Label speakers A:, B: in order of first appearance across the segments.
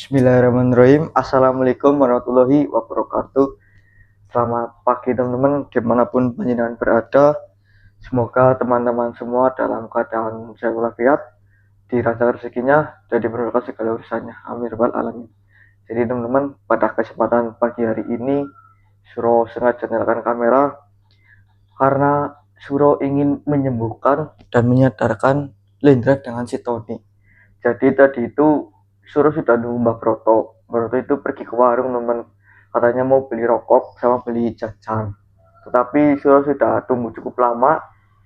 A: Bismillahirrahmanirrahim. Assalamualaikum warahmatullahi wabarakatuh. Selamat pagi teman-teman dimanapun panjenengan berada. Semoga teman-teman semua dalam keadaan sehat walafiat, dilancarkan rezekinya, dan dimudahkan segala urusannya. Amin rabbal alamin. Jadi teman-teman, pada kesempatan pagi hari ini Suro sengaja nyalakan kamera karena Suro ingin menyembuhkan dan menyadarkan Lendra dengan si Tony. Jadi tadi itu Suro sudah nunggu Mbak Broto itu pergi ke warung teman, katanya mau beli rokok sama beli jajan. Tetapi Suro sudah tunggu cukup lama,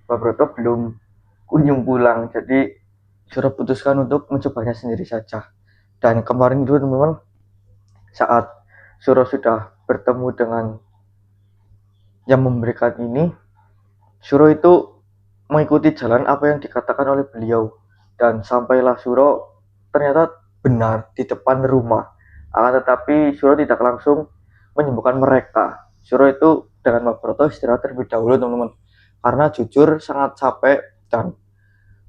A: Mbak Broto belum kunjung pulang. Jadi Suro putuskan untuk mencobanya sendiri saja. Dan kemarin itu teman-teman, saat Suro sudah bertemu dengan yang memberikan ini, Suro itu mengikuti jalan apa yang dikatakan oleh beliau. Dan sampailah Suro ternyata benar di depan rumah. Akan tetapi Suro tidak langsung menyembuhkan mereka. Suro itu dengan Mbak istirahat terlebih dahulu teman-teman. Karena jujur sangat capek dan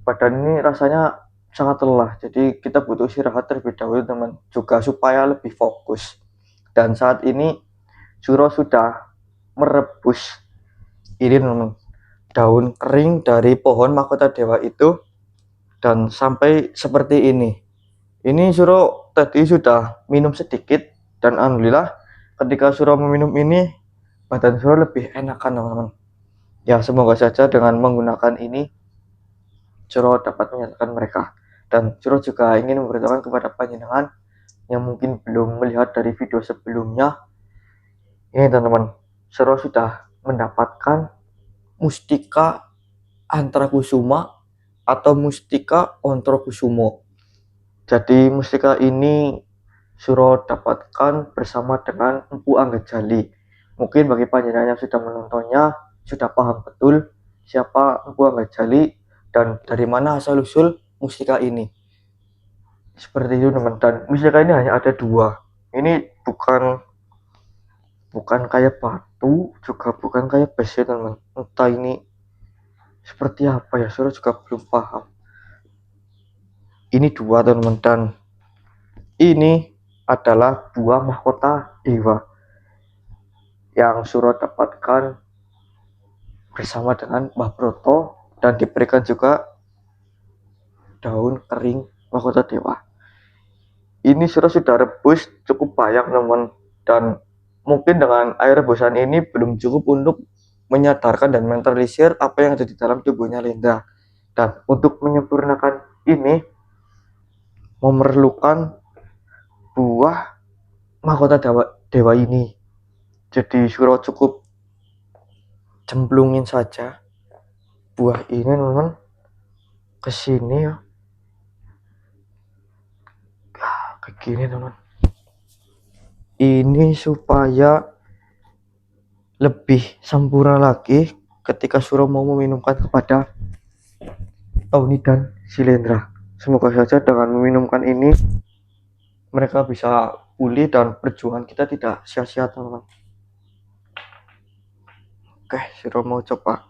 A: badan ini rasanya sangat lelah. Jadi kita butuh istirahat terlebih dahulu teman. Juga supaya lebih fokus. Dan saat ini Suro sudah merebus ini teman-teman, daun kering dari pohon mahkota dewa itu dan sampai seperti ini. Ini Suro tadi sudah minum sedikit dan alhamdulillah ketika Suro meminum ini badan Suro lebih enakan teman-teman. Ya semoga saja dengan menggunakan ini Suro dapat menyatakan mereka. Dan Suro juga ingin memberitahukan kepada panjenengan yang mungkin belum melihat dari video sebelumnya. Ini teman-teman, Suro sudah mendapatkan mustika antrakusuma atau mustika ontrokusumo. Jadi mustika ini Suro dapatkan bersama dengan Empu Anggajali. Mungkin bagi panjenengan yang sudah menontonnya sudah paham betul siapa Empu Anggajali dan dari mana asal usul mustika ini. Seperti itu teman, dan mustika ini hanya ada dua. Ini bukan kayak batu, juga bukan kayak besi teman. Entah ini seperti apa ya, Suro juga belum paham. Ini dua teman, dan ini adalah buah mahkota dewa yang Suro dapatkan bersama dengan Mbah Broto dan diberikan juga daun kering mahkota dewa. Ini Suro sudah rebus cukup banyak teman, dan mungkin dengan air rebusan ini belum cukup untuk menyadarkan dan menetralisir apa yang ada di dalam tubuhnya Lendra. Dan untuk menyempurnakan ini memerlukan buah mahkota dewa ini. Jadi Suro cukup cemplungin saja buah ini teman ke sini ya. Kayak gini teman. Ini supaya lebih sempurna lagi ketika Suro mau meminumkan kepada Tony dan Silendra. Semoga saja dengan meminumkan ini mereka bisa pulih dan perjuangan kita tidak sia-sia teman-teman. Oke, Suro mau coba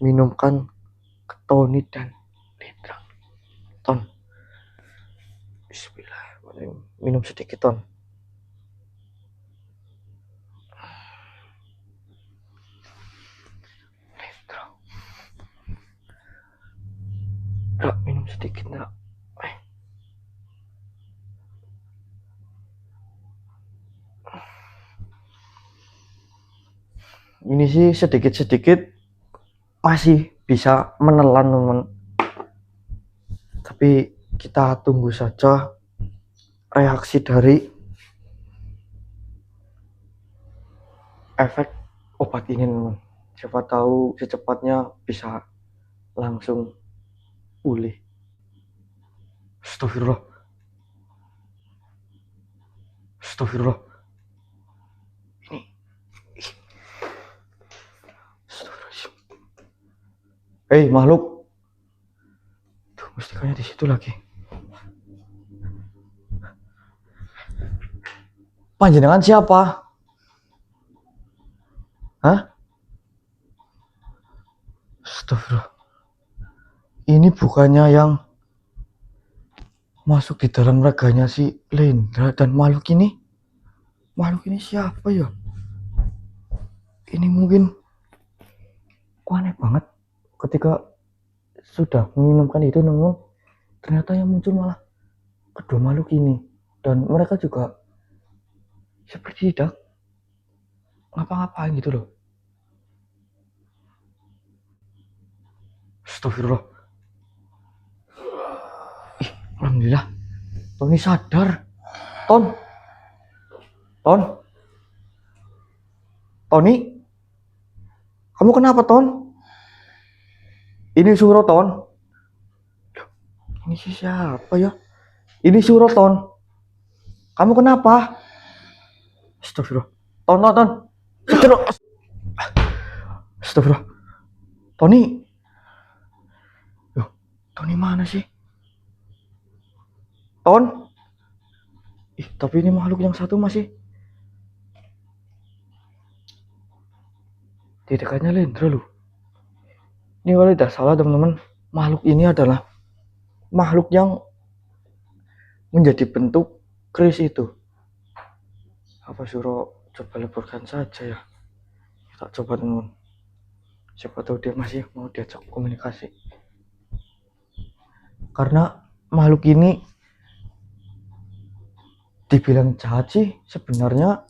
A: minumkan ke Tony dan Lendra. Ton, bismillah, minum sedikit Ton. Nggak, minum sedikit nggak. Ini sih sedikit-sedikit masih bisa menelan teman, tapi kita tunggu saja reaksi dari efek obat ini teman. Siapa tahu secepatnya bisa langsung pulih. Astagfirullah. Astagfirullah. Ini. Astagfirullah. Makhluk. Tuh, mustikanya di situ lagi. Panjenengan siapa? Hah? Astagfirullah. Ini bukannya yang masuk di dalam raganya si Lendra. Dan makhluk ini siapa ya? Ini mungkin aneh banget ketika sudah meminumkan itu, namun ternyata yang muncul malah kedua makhluk ini, dan mereka juga seperti tidak ngapa-ngapain gitu loh. Astagfirullah. Alhamdulillah Tony sadar. Tony, kamu kenapa, Ton? Ini Suro, Ton. Ini siapa ya? Ini Suro, Ton. Kamu kenapa? Astagfirullah. Ton. Astagfirullah. Tony. Loh, Tony mana sih? Ton. Tapi ini makhluk yang satu masih di dekatnya Lendra loh. Ini kalau tidak salah teman-teman, makhluk ini adalah makhluk yang menjadi bentuk keris itu. Apa Suro coba leburkan saja ya? Kita coba teman-teman. Siapa tahu dia masih mau diajak komunikasi. Karena makhluk ini dibilang jahat sih sebenarnya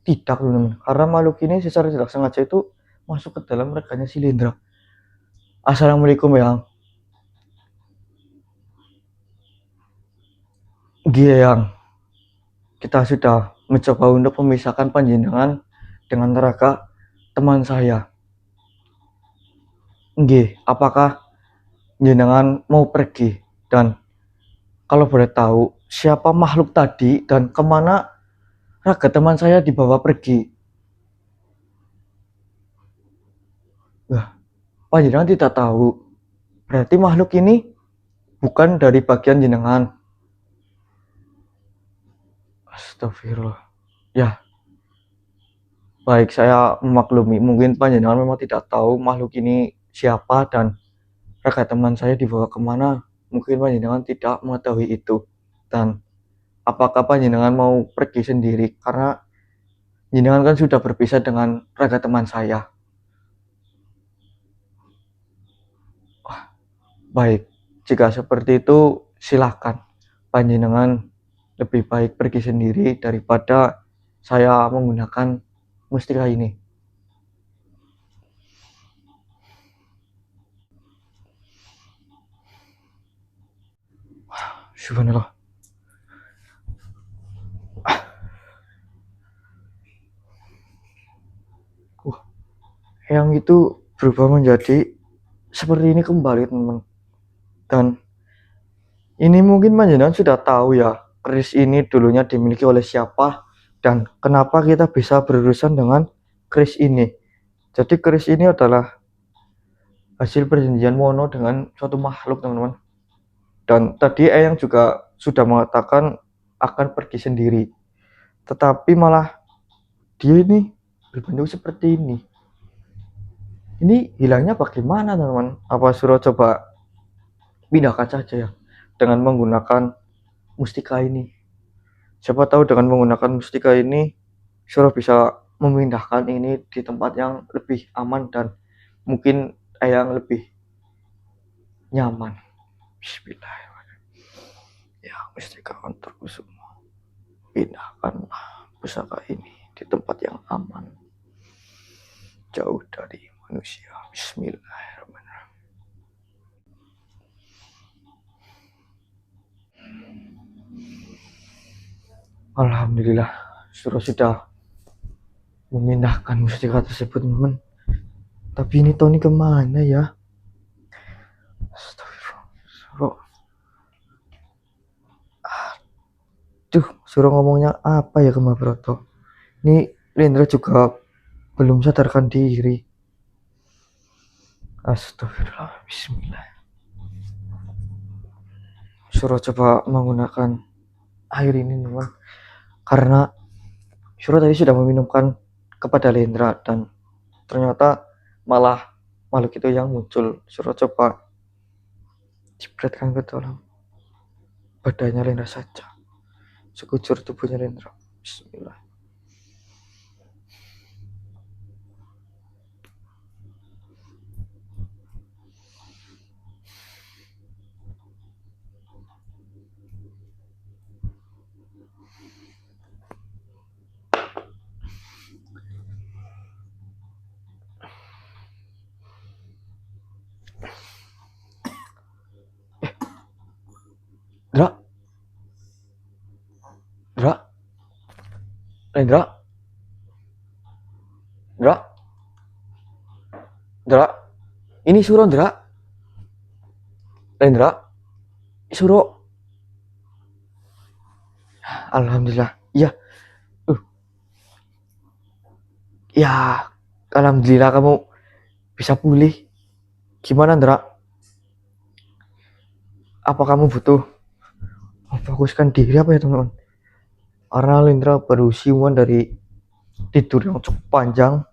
A: tidak, teman-teman. Karena makhluk ini secara tidak sengaja itu masuk ke dalam rekannya si Lendra. Assalamualaikum Yang. Yang kita sudah mencoba untuk memisahkan panjenengan dengan neraka teman saya. Apakah jenengan mau pergi? Dan kalau boleh tahu, siapa makhluk tadi dan kemana raga teman saya dibawa pergi? Panjenengan tidak tahu. Berarti makhluk ini bukan dari bagian jenengan. Astagfirullah. Ya, baik, saya memaklumi. Mungkin panjenengan memang tidak tahu makhluk ini siapa dan raga teman saya dibawa kemana. Mungkin panjenengan tidak mengetahui itu. Dan apakah panjenengan mau pergi sendiri? Karena jenengan kan sudah berpisah dengan raga teman saya. Baik, jika seperti itu silahkan. Panjenengan lebih baik pergi sendiri daripada saya menggunakan mustika ini. Subhanallah. Yang itu berubah menjadi seperti ini kembali, teman-teman. Dan ini mungkin panjenengan sudah tahu ya, keris ini dulunya dimiliki oleh siapa dan kenapa kita bisa berurusan dengan keris ini. Jadi keris ini adalah hasil perjanjian Wono dengan suatu makhluk, teman-teman. Dan tadi Eyang juga sudah mengatakan akan pergi sendiri, tetapi malah dia ini berbentuk seperti ini. Ini hilangnya bagaimana, teman-teman? Apa Suro coba pindahkan saja ya dengan menggunakan mustika ini? Siapa tahu dengan menggunakan mustika ini Suro bisa memindahkan ini di tempat yang lebih aman dan mungkin yang lebih nyaman. Bismillahirrahmanirrahim. Ya, mustika antarku semua, pindahkanlah pusaka ini di tempat yang aman, jauh dari manusia. Bismillahirrahmanirrahim. Alhamdulillah, sudah memindahkan mustika tersebut, teman. Tapi ini Tony kemana ya? Astagfirullah. Suruh ngomongnya apa ya ke Mbak Broto? Ini Lendra juga belum sadarkan diri. Astagfirullah. Bismillah. Suruh coba menggunakan air ini, teman. Karena Suruh tadi sudah meminumkan kepada Lendra dan ternyata malah makhluk itu yang muncul. Suruh coba jebretkan ke dalam. badannya Lendra saja, sekujur tubuhnya Lendra. Bismillah. Dra, Lendra, Dra, ini Suro Dra, Lendra, Suro. Alhamdulillah, iya. Ya, alhamdulillah kamu bisa pulih. Gimana Dra? Apa kamu butuh memfokuskan diri apa ya teman-teman? Karena Lendra baru siuman dari tidur yang cukup panjang,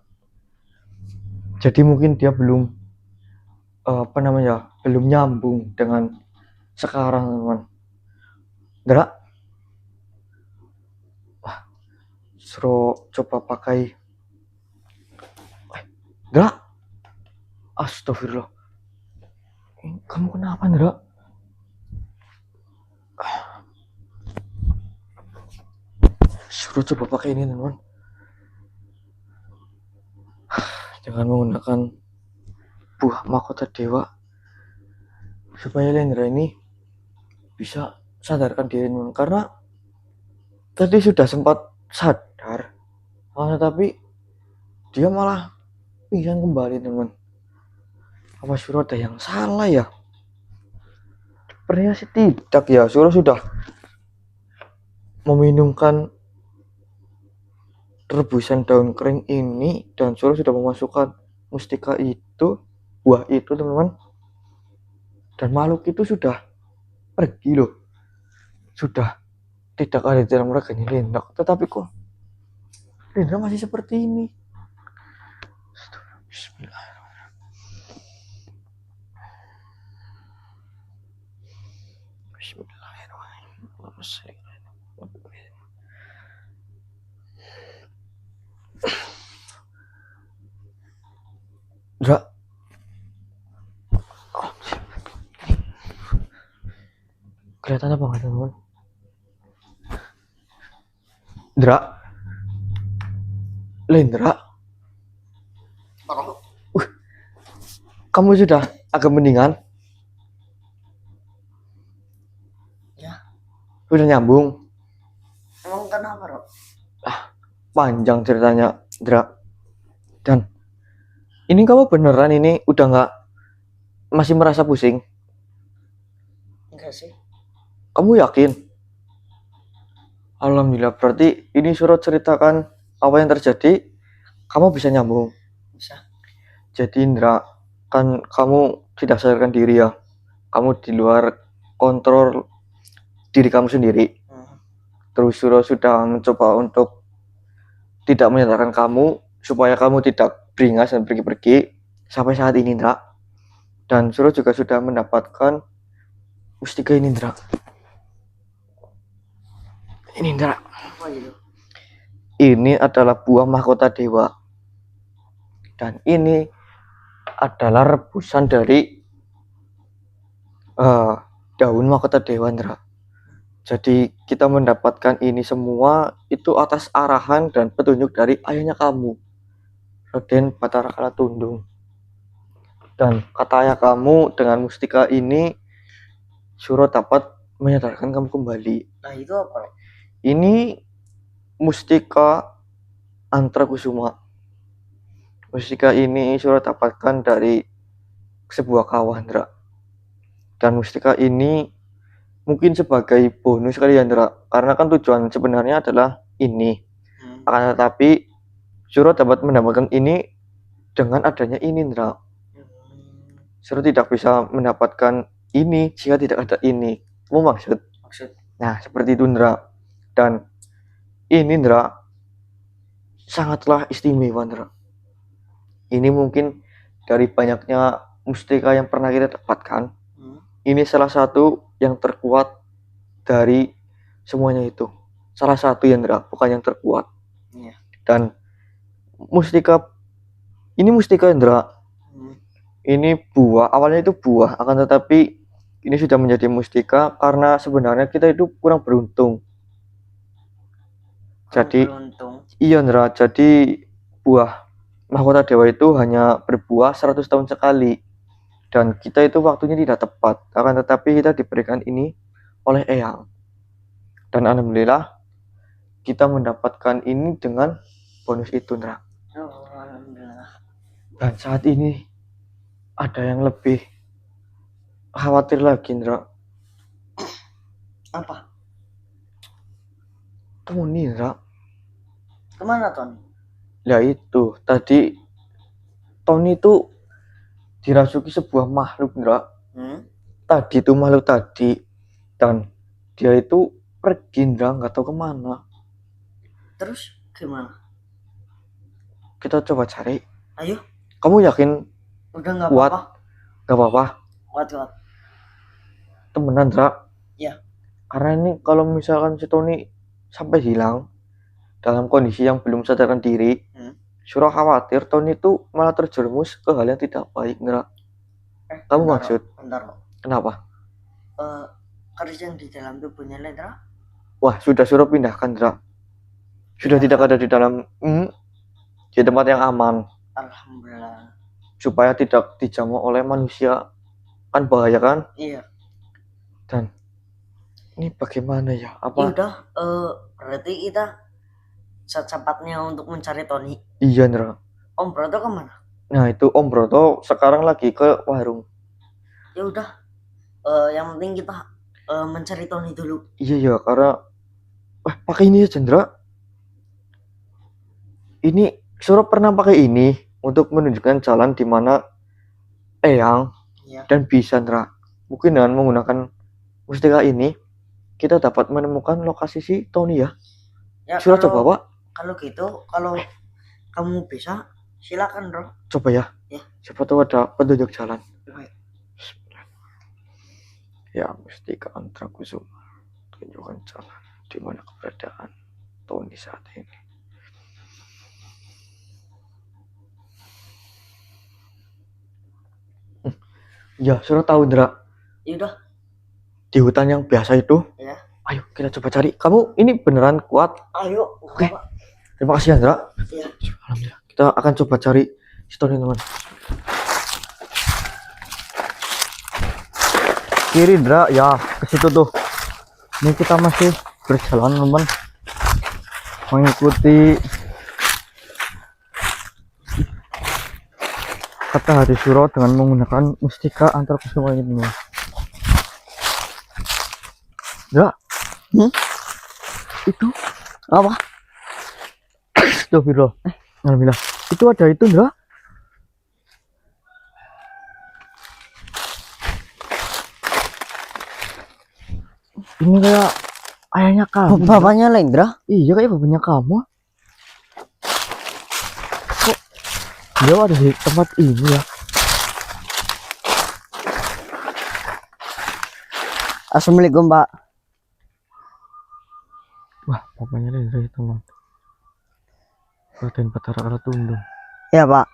A: jadi mungkin dia belum belum nyambung dengan sekarang teman-teman. Dra, suruh coba pakai. Dra, astagfirullah, kamu kenapa Dra? Suruh coba pakai ini teman-teman, dengan menggunakan buah mahkota dewa, supaya Lendra ini bisa sadarkan diri teman-teman. Karena tadi sudah sempat sadar, tetapi dia malah pingsan kembali teman. Apa Suro ada yang salah ya? Sepertinya sih tidak ya. Suro sudah meminumkan rebusan daun kering ini dan Suro sudah memasukkan mustika itu, buah itu teman-teman, dan makhluk itu sudah pergi loh, sudah tidak ada di dalam raganya Lendra. Tetapi kok Lendra masih seperti ini? Bismillahirrahmanirrahim. Dra, kelihatan apa nggak teman-teman? Dra, Lendra, kamu sudah agak mendingan?
B: Ya.
A: Sudah nyambung?
B: Emang kenapa, Bro?
A: Panjang ceritanya, Dra. Dan ini kamu beneran ini udah nggak masih merasa pusing?
B: Enggak sih.
A: Kamu yakin? Alhamdulillah, berarti ini Suro ceritakan apa yang terjadi, kamu bisa nyambung.
B: Bisa.
A: Jadi Indra, kan kamu tidak sadarkan diri ya, kamu di luar kontrol diri kamu sendiri. Terus Suro sudah mencoba untuk tidak menyadarkan kamu supaya kamu tidak beringas dan pergi-pergi sampai saat ini Indra. Dan Suro juga sudah mendapatkan mustika ini Indra. Ini Indra.
B: Apa itu?
A: Ini adalah buah mahkota dewa. Dan ini adalah rebusan dari daun mahkota dewa Indra. Jadi kita mendapatkan ini semua itu atas arahan dan petunjuk dari ayahnya kamu, Raden Batara Kala Tundung. Dan kata ayah kamu, dengan mustika ini Suro dapat menyadarkan kamu kembali.
B: Nah, itu apa?
A: Ini mustika Antrakusuma. Mustika ini Suro dapatkan dari sebuah kawah Indra. Dan mustika ini mungkin sebagai bonus kali ya Indra, karena kan tujuan sebenarnya adalah ini. Akan tetapi Suro dapat mendapatkan ini dengan adanya ini Indra. Suro tidak bisa mendapatkan ini jika tidak ada ini. Kamu maksud? Nah, seperti itu Indra. Dan ini Indra sangatlah istimewa Indra. Ini mungkin dari banyaknya mustika yang pernah kita dapatkan, ini salah satu yang terkuat dari semuanya itu. Salah satu Yendra, bukan yang terkuat.
B: Iya.
A: Dan mustika Yendra. Ini buah, awalnya itu buah, akan tetapi ini sudah menjadi mustika karena sebenarnya kita itu kurang beruntung. Jadi
B: beruntung.
A: iya Yendra, jadi buah mahkota dewa itu hanya berbuah 100 tahun sekali. Dan kita itu waktunya tidak tepat, akan tetapi kita diberikan ini oleh Eyang. Dan alhamdulillah kita mendapatkan ini dengan bonus itu, Ndra.
B: Oh, alhamdulillah.
A: Dan saat ini ada yang lebih khawatir lagi, Ndra.
B: Apa?
A: Tony, Ndra.
B: Kemana Tony?
A: Ya itu, tadi Tony itu dirasuki sebuah makhluk, Ndra. Tadi itu makhluk tadi. Dan dia itu pergi, Ndra, nggak tahu kemana.
B: Terus gimana?
A: Kita coba cari.
B: Ayo.
A: Kamu yakin
B: Udah nggak
A: kuat?
B: apa-apa.
A: Nggak apa-apa.
B: Kuat.
A: Temenan, Ndra.
B: Ya.
A: Karena ini kalau misalkan si Tony sampai hilang dalam kondisi yang belum sadarkan diri, Surah khawatir Tony itu malah terjerumus ke hal yang tidak baik, Ndra. Kamu
B: bentar,
A: maksud?
B: Bentar.
A: Kenapa?
B: Keris yang di dalam tubuhnya Lendra?
A: Wah, sudah Surah pindahkan, Ndra. Sudah tidak ada di dalam di tempat yang aman.
B: Alhamdulillah.
A: Supaya tidak dijamu oleh manusia. Kan bahaya kan?
B: Iya.
A: Dan ini bagaimana ya?
B: Ya udah, berarti kita secepatnya untuk mencari Tony.
A: Iya, Ndra.
B: Om Broto kemana?
A: Nah, itu Om Broto sekarang lagi ke warung.
B: Ya udah, yang penting kita mencari Tony dulu.
A: Iya, karena pakai ini ya, Chandra. Ini Surah pernah pakai ini untuk menunjukkan jalan di mana Eyang dan bisa, Ndra. Mungkin dengan menggunakan mustika ini kita dapat menemukan lokasi si Tony ya. Surah coba, Pak.
B: Kalau gitu, kalau kamu bisa, silakan, Bro.
A: Coba ya. Siapa tahu ada petunjuk jalan. Ya, mustika Antra Kusuma tunjukkan jalan di mana keberadaan Tony saat ini. Ya, Surah tahu, Ndra.
B: Yaudah.
A: Di hutan yang biasa itu.
B: Ya.
A: Ayo kita coba cari. Kamu ini beneran kuat?
B: Ayo.
A: Oke. Terima kasih ya, Ndra.
B: Iya.
A: Alhamdulillah. Kita akan coba cari si Tony, teman. Kiri, Ndra. Ya, ke situ tuh. Ini kita masih berjalan, teman. Mengikuti kata Hari Surah dengan menggunakan mustika Antra Kusuma ini, teman. Ndra. Itu
B: apa?
A: Astagfirullah. Alhamdulillah. Itu ada itu, Ndra. Ini kayak ayahnya kamu.
B: Bapaknya Lendra?
A: Iya, kayak bapaknya kamu. Kok dia ada di tempat ini ya?
B: Assalamualaikum, Pak.
A: Wah, bapaknya Lendra itu, teman. Raden Batara Karatundung.
B: Ya, Pak.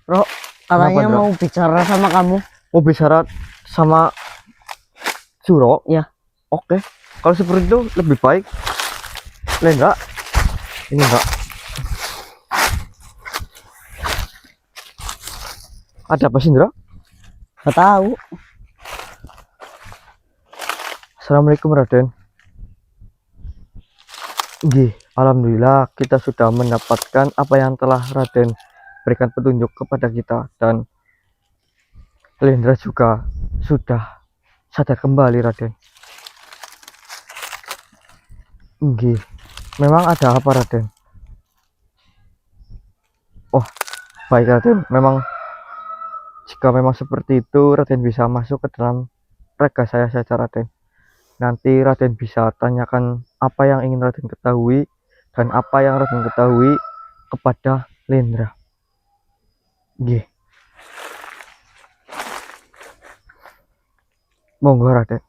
B: Bro, katanya
A: Kenapa, Ndra?
B: mau bicara sama kamu.
A: Mau bicara sama Suro?
B: Ya.
A: Oke. Kalau seperti itu lebih baik. Lendra. Ini enggak. Ada apa sih, Ndra?
B: Gak tahu.
A: Assalamualaikum, Raden. Nggih, alhamdulillah kita sudah mendapatkan apa yang telah Raden berikan petunjuk kepada kita, dan Lendra juga sudah sadar kembali, Raden. Nggih, memang ada apa, Raden? Oh, baik, Raden. Memang jika memang seperti itu, Raden bisa masuk ke dalam rega saya saja, Raden. Nanti Raden bisa tanyakan apa yang ingin Raden ketahui dan apa yang Raden ketahui kepada Lendra. Nggih. Monggo, Raden.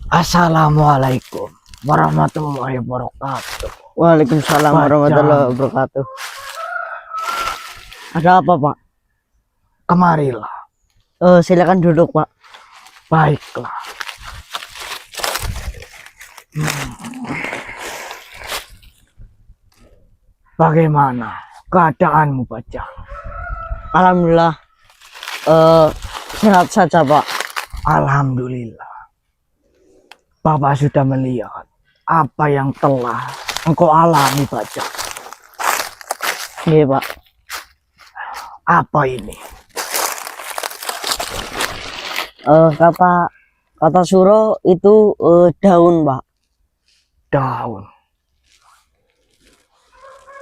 A: Assalamualaikum warahmatullahi wabarakatuh.
B: Waalaikumsalam
A: Pak
B: warahmatullahi
A: Jang,
B: wabarakatuh. Ada apa, Pak?
A: kemarilah.
B: Silakan duduk, Pak.
A: Baiklah. Bagaimana keadaanmu, Pak Jang?
B: Alhamdulillah sehat saja, Pak.
A: Alhamdulillah. Bapak sudah melihat apa yang telah engkau alami, Pak Jang.
B: Iya, Pak.
A: Apa ini?
B: Kata Suro itu daun, Pak.
A: Daun.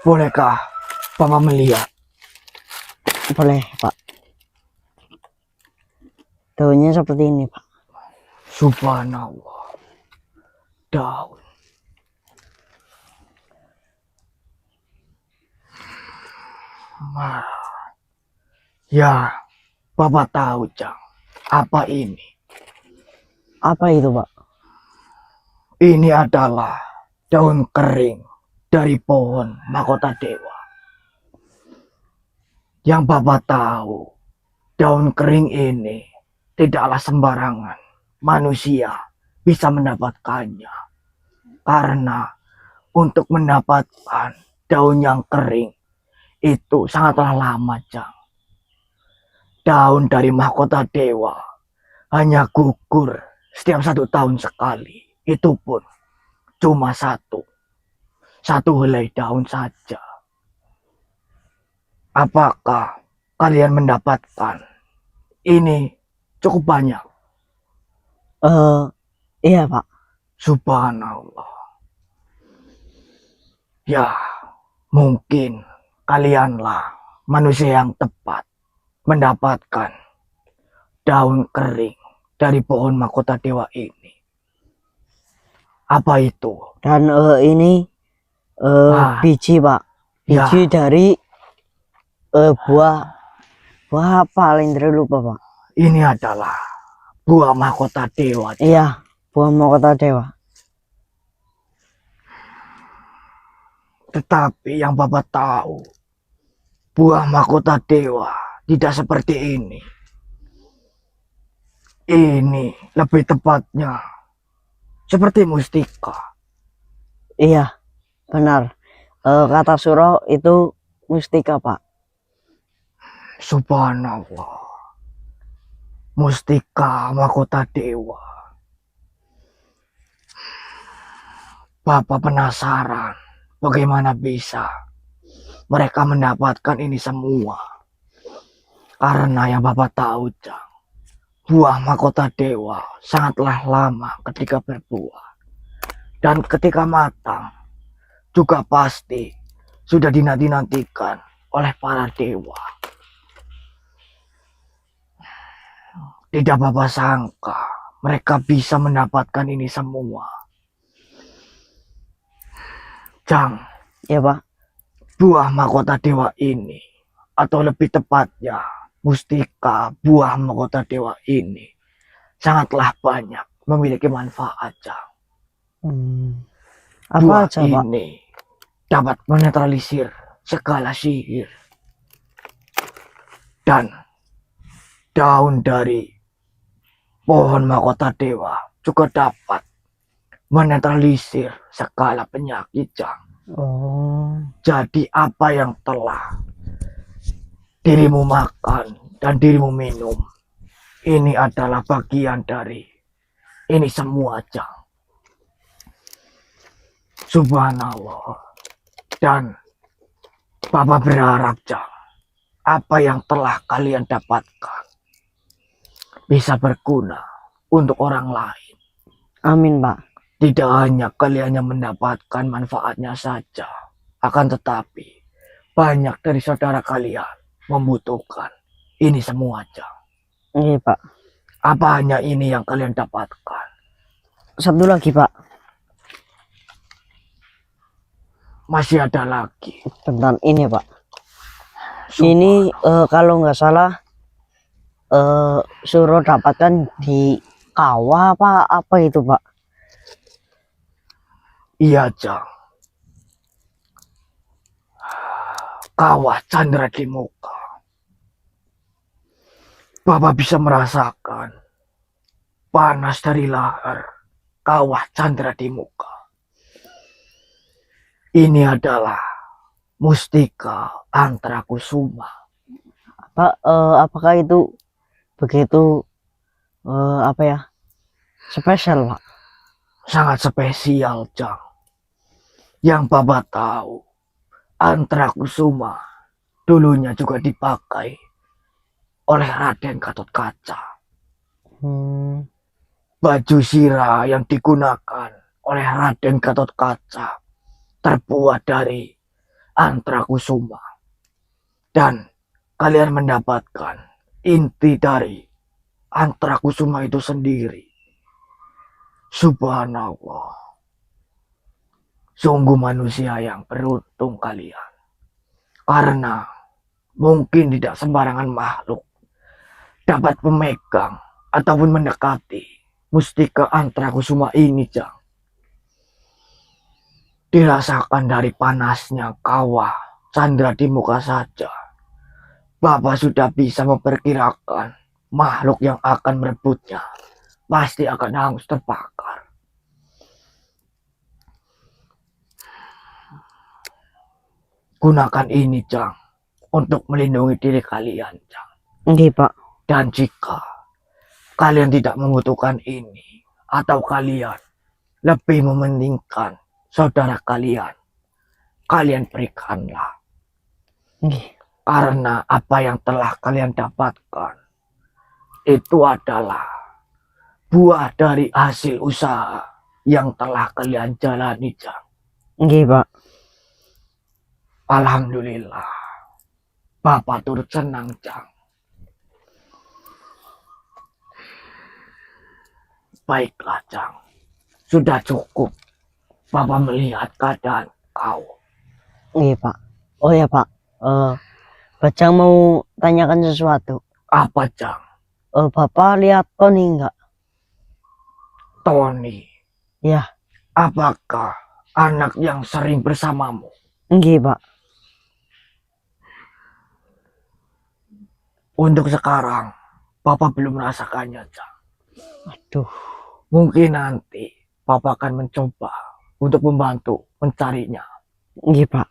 A: Bolehkah Bapak melihat?
B: Boleh, Pak. Daunnya seperti ini, Pak.
A: Subhanallah. Daun. Ya, Bapak tahu, Jang. Apa ini?
B: Apa itu, Pak?
A: Ini adalah daun kering dari pohon mahkota dewa. Yang Bapak tahu, daun kering ini tidaklah sembarangan manusia bisa mendapatkannya. Karena untuk mendapatkan daun yang kering itu sangatlah lama, Jang. Daun dari mahkota dewa hanya gugur setiap 1 tahun sekali. Itu pun cuma satu helai daun saja. Apakah kalian mendapatkan ini cukup banyak?
B: Iya, Pak.
A: Subhanallah. Ya, mungkin kalianlah manusia yang tepat mendapatkan daun kering dari pohon mahkota dewa ini. Apa itu?
B: Dan ini biji, Pak. Biji
A: Ya.
B: dari buah apa? Lindra lupa, Pak.
A: Ini adalah buah mahkota dewa.
B: Iya, buah mahkota dewa.
A: Tetapi yang Bapak tahu, buah mahkota dewa tidak seperti ini. Ini lebih tepatnya seperti mustika.
B: Iya, benar. Kata Suro itu mustika, Pak.
A: Subhanallah. Mustika mahkota dewa. Bapak penasaran bagaimana bisa mereka mendapatkan ini semua. Karena yang Bapak tahu, Jang, buah mahkota dewa sangatlah lama ketika berbuah. Dan ketika matang juga pasti sudah dinanti-nantikan oleh para dewa. Tidak Bapak sangka mereka bisa mendapatkan ini semua. Jang,
B: Iya, Pak.
A: buah mahkota dewa ini, atau lebih tepatnya mustika buah mahkota dewa ini, sangatlah banyak memiliki manfaat, Jang.
B: Apa
A: Buah
B: aja, Pak?
A: ini dapat menetralisir segala sihir. Dan daun dari pohon mahkota dewa juga dapat menetralisir segala penyakit, Jang.
B: Oh,
A: Jadi apa yang telah dirimu makan dan dirimu minum, ini adalah bagian dari ini semua, Jang. Subhanallah. Dan Bapak berharap, Jang, apa yang telah kalian dapatkan bisa berguna untuk orang lain.
B: amin, Pak.
A: Tidak hanya kalian yang mendapatkan manfaatnya saja, akan tetapi banyak dari saudara kalian membutuhkan ini semua, Jang.
B: Iya, Pak.
A: Apa hanya ini yang kalian dapatkan?
B: Satu lagi, Pak.
A: Masih ada lagi.
B: Tentang ini, Pak. Ini kalau nggak salah Suro dapatkan di kawah apa itu, Pak?
A: Iya, Jang. Kawah Chandra di muka. Bapak bisa merasakan panas dari lahar kawah Chandra di muka. Ini adalah mustika Antara Kusuma.
B: Apakah itu begitu apa ya, spesial, Pak?
A: Sangat spesial, Jang. Yang Bapak tahu, Antara Kusuma dulunya juga dipakai oleh Raden Gatotkaca. Baju sirah yang digunakan oleh Raden Gatotkaca terbuat dari Antara Kusuma. Dan kalian mendapatkan inti dari Antara Kusuma itu sendiri. Subhanallah. Sungguh manusia yang beruntung kalian. Karena mungkin tidak sembarangan makhluk dapat memegang ataupun mendekati mustika Antara Kusuma ini, Jang. Dirasakan dari panasnya kawah Chandra di muka saja, Bapak sudah bisa memperkirakan makhluk yang akan merebutnya pasti akan hangus terbakar. Gunakan ini, Jang, untuk melindungi diri kalian, Jang.
B: Nggih, Pak.
A: Dan jika kalian tidak membutuhkan ini, atau kalian lebih mementingkan saudara kalian, kalian berikanlah.
B: Nggih.
A: Karena apa yang telah kalian dapatkan itu adalah buah dari hasil usaha yang telah kalian jalani, Jang.
B: Nggih, Pak.
A: Alhamdulillah, Bapak turut senang, Jang. Baiklah, Jang. Sudah cukup Bapak melihat keadaan kau.
B: Nggih, Pak. Oh ya, Pak. Bajang mau tanyakan sesuatu.
A: Apa, Jang?
B: Bapak lihat Tony enggak?
A: Tony?
B: Ya.
A: Apakah anak yang sering bersamamu?
B: Nggih, Pak.
A: Untuk sekarang, Bapak belum merasakannya, Jang.
B: Aduh.
A: Mungkin nanti Bapak akan mencoba untuk membantu mencarinya.
B: Nggih, Pak.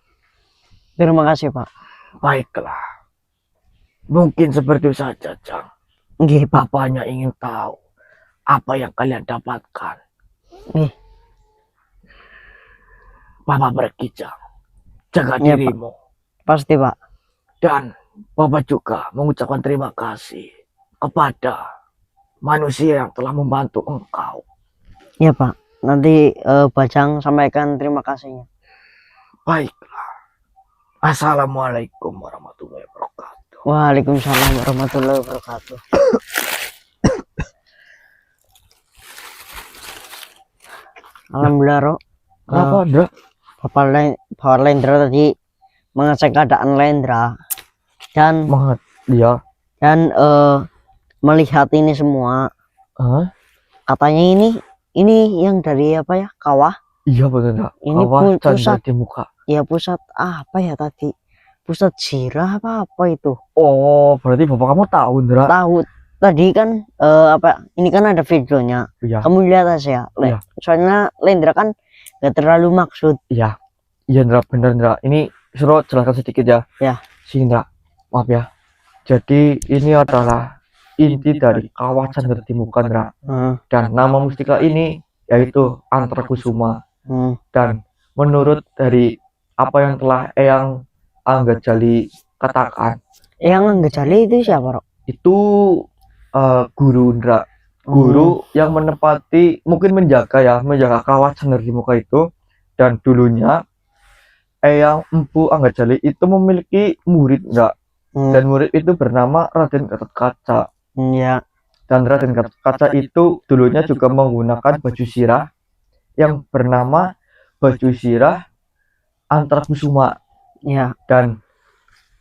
B: Terima kasih, Pak.
A: Baiklah. Mungkin seperti itu saja, Jang.
B: Nggih, Pak.
A: Bapaknya ingin tahu apa yang kalian dapatkan.
B: Nggih.
A: Bapak pergi, Jang. Jaga
B: Ya,
A: dirimu.
B: Pak. Pasti, Pak.
A: Dan Bapak juga mengucapkan terima kasih kepada manusia yang telah membantu engkau.
B: Ya, Pak. Nanti Bajang sampaikan terima kasihnya.
A: Baiklah. Assalamualaikum warahmatullahi wabarakatuh.
B: Waalaikumsalam warahmatullahi wabarakatuh. Alhamdulillah, Rok.
A: Kenapa, Andra?
B: Bapak Lendra tadi mengecek keadaan Lendra dan
A: Ya.
B: dan melihat ini semua. Katanya ini yang dari apa ya, kawah.
A: Iya, benar.
B: Ini pusat
A: di muka.
B: Ya, pusat apa ya tadi? Pusat sirah apa itu?
A: Oh, berarti Bapak kamu tahu, Ndra?
B: Tahu. Tadi kan apa? Ini kan ada videonya.
A: Iya.
B: Kamu lihat aja.
A: Iya.
B: Soalnya Lendra kan gak terlalu maksud.
A: Iya. Iya, Ndra, benar, Ndra. Ini suruh jelaskan sedikit ya.
B: Ya.
A: Sini, Ndra. Maaf ya. Jadi ini adalah inti dari kawah Chandra di muka, Ndra. Dan nama mustika ini yaitu Antara Kusuma. Dan menurut dari apa yang telah Eyang Anggajali katakan,
B: Eyang Anggajali itu siapa, Rok?
A: Itu guru, Ndra. Guru yang menepati, mungkin menjaga kawah Chandra di muka itu. Dan dulunya Eyang Empu Anggajali itu memiliki murid, Ndra. Dan murid itu bernama Raden Gatotkaca.
B: Ya.
A: Dan Raden Gatotkaca itu dulunya juga menggunakan baju sirah yang bernama baju sirah Antara Kusuma.
B: Ya.
A: Dan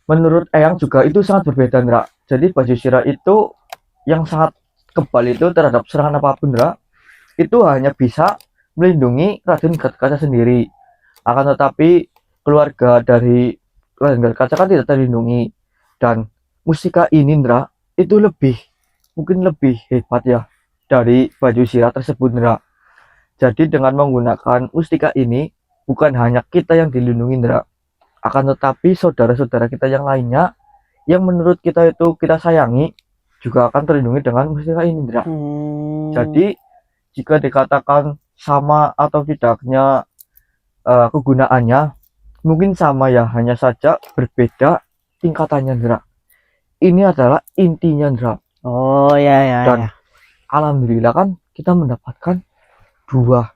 A: menurut Eyang juga itu sangat berbeda, Ndra. Jadi baju sirah itu yang sangat kebal itu terhadap serangan apapun, Ndra, itu hanya bisa melindungi Raden Gatotkaca sendiri. Akan tetapi keluarga dari Raden Gatotkaca kan tidak terlindungi, dan mustika ini Ndra itu mungkin lebih hebat ya dari baju sirah tersebut Ndra. Jadi dengan menggunakan mustika ini bukan hanya kita yang dilindungi Ndra, akan tetapi saudara-saudara kita yang lainnya yang menurut kita itu kita sayangi juga akan terlindungi dengan mustika ini Ndra. Jadi jika dikatakan sama atau tidaknya kegunaannya mungkin sama ya, hanya saja berbeda tingkatannya Ndra. Ini adalah intinya Ndra.
B: Oh ya.
A: Dan alhamdulillah kan kita mendapatkan dua.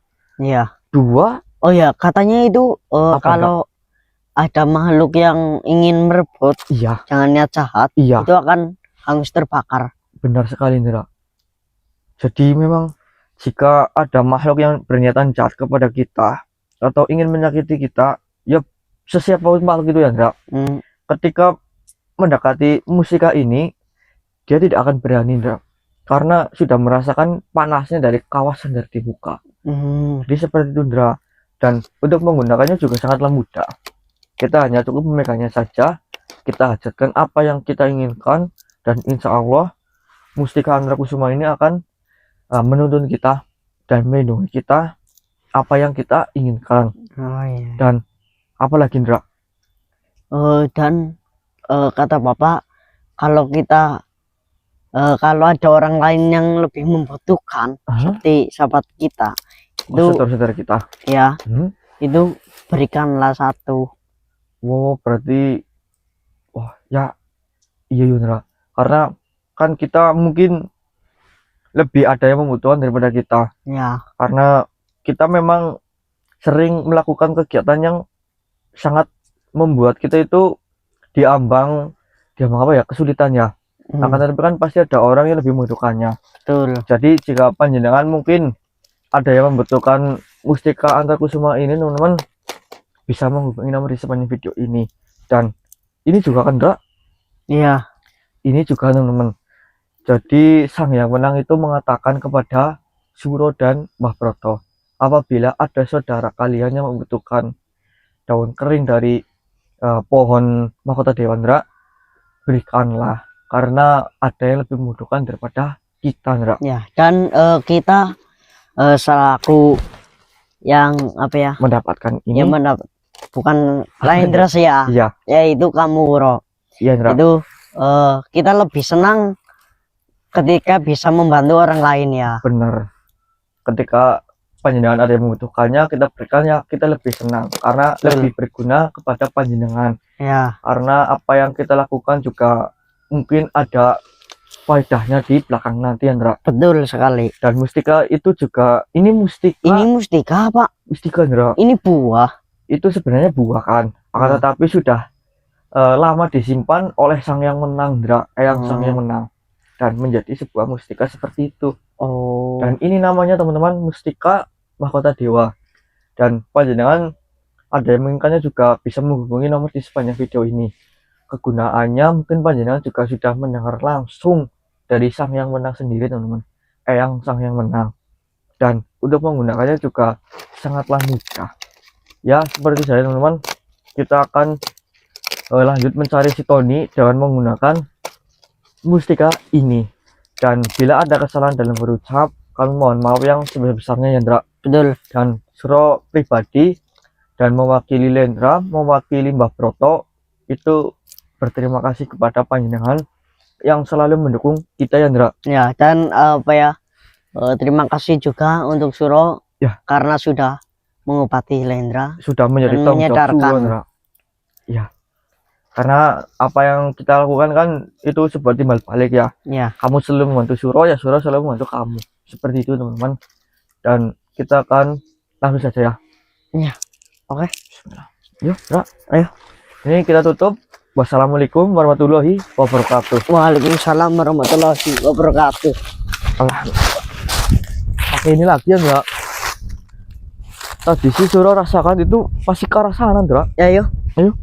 B: Oh ya, katanya itu kalau ada makhluk yang ingin merebut, jangan niat jahat, itu akan hangus terbakar. Benar sekali Ndra.
A: Jadi memang jika ada makhluk yang berniatan jahat kepada kita atau ingin menyakiti kita, ya sesiapapun makhluk itu ya Ndra, ketika mendekati mustika ini dia tidak akan berani Ndra, karena sudah merasakan panasnya dari kawasan dari dibuka. Jadi seperti itu Ndra. Dan untuk menggunakannya juga sangatlah mudah. Kita hanya cukup memegangnya saja, kita hajatkan apa yang kita inginkan, dan insya Allah mustika Andra Kusuma ini akan menuntun kita dan melindungi kita apa yang kita inginkan. Dan apalagi Ndra?
B: Dan kata Bapak, kalau kita kalau ada orang lain yang lebih membutuhkan, seperti sahabat kita, itu
A: saudara-saudara kita
B: ya, itu berikanlah satu.
A: Berarti ya iya Ndra, karena kan kita mungkin lebih ada yang membutuhkan daripada kita
B: ya,
A: karena kita memang sering melakukan kegiatan yang sangat membuat kita itu diambang apa ya, kesulitannya. Akan tetapi kan pasti ada orang yang lebih membutuhkannya.
B: Betul.
A: Jadi jika panjenengan mungkin ada yang membutuhkan mustika Andra Kusuma ini, teman-teman bisa menghubungi nomor di sepanjang video ini. Dan ini juga kan Ndra?
B: Iya.
A: Ini juga teman-teman. Jadi sang yang menang itu mengatakan kepada Suro dan Mbah Broto, apabila ada saudara kalian yang membutuhkan daun kering dari pohon mahkota Dewa Ndra, berikanlah, karena ada yang lebih membutuhkan daripada kita Ndra.
B: Ya, dan kita selaku yang apa ya,
A: mendapatkan ini,
B: bukan Lahendra sih ya, yaitu kamu Wuro. Itu kita lebih senang ketika bisa membantu orang lain ya.
A: Benar. Ketika panjenengan ada yang membutuhkannya, kita berikan ya, kita lebih senang karena lebih berguna kepada panjenengan.
B: Ya.
A: Karena apa yang kita lakukan juga mungkin ada faedahnya di belakang nanti Ndra.
B: Betul sekali.
A: Dan mustika itu juga, ini mustika.
B: Ini mustika Pak?
A: Mustika Ndra.
B: Ini buah.
A: Itu sebenarnya buah kan, akan tetapi sudah lama disimpan oleh sang yang menang Ndra, sang yang menang, dan menjadi sebuah mustika seperti itu. Dan ini namanya teman-teman mustika mahkota dewa. Dan panjenengan ada yang menginginkannya juga bisa menghubungi nomor di sepanjang video ini. Kegunaannya mungkin panjenengan juga sudah mendengar langsung dari sang yang menang sendiri teman-teman, sang yang menang. Dan untuk menggunakannya juga sangatlah mudah ya, seperti saya teman-teman. Kita akan lanjut mencari si Tony dengan menggunakan mustika ini. Dan bila ada kesalahan dalam berucap, kami mohon maaf yang sebesar-besarnya ya Ndra.
B: Betul.
A: Dan Suro pribadi dan mewakili Lendra, mewakili Mbah Broto, itu berterima kasih kepada panjenengan yang selalu mendukung kita ya Ndra.
B: Ya, dan apa ya, terima kasih juga untuk Suro ya, karena sudah mengobati Lendra,
A: sudah menjadi tanggung jawab Ndra. Ya, karena apa yang kita lakukan kan itu seperti timbal balik ya. Kamu selalu membantu Suro, ya Suro selalu membantu kamu, seperti itu teman-teman. Dan kita akan langsung saja ya. Oke. Bismillah. Yuk Ndra, ayo ini kita tutup. Wassalamualaikum warahmatullahi wabarakatuh.
B: Waalaikumsalam warahmatullahi wabarakatuh.
A: Pakai ini lagi ya Ndra. Tadi si Suro rasakan itu masih ke arah sana Ndra.
B: Ya, ayo.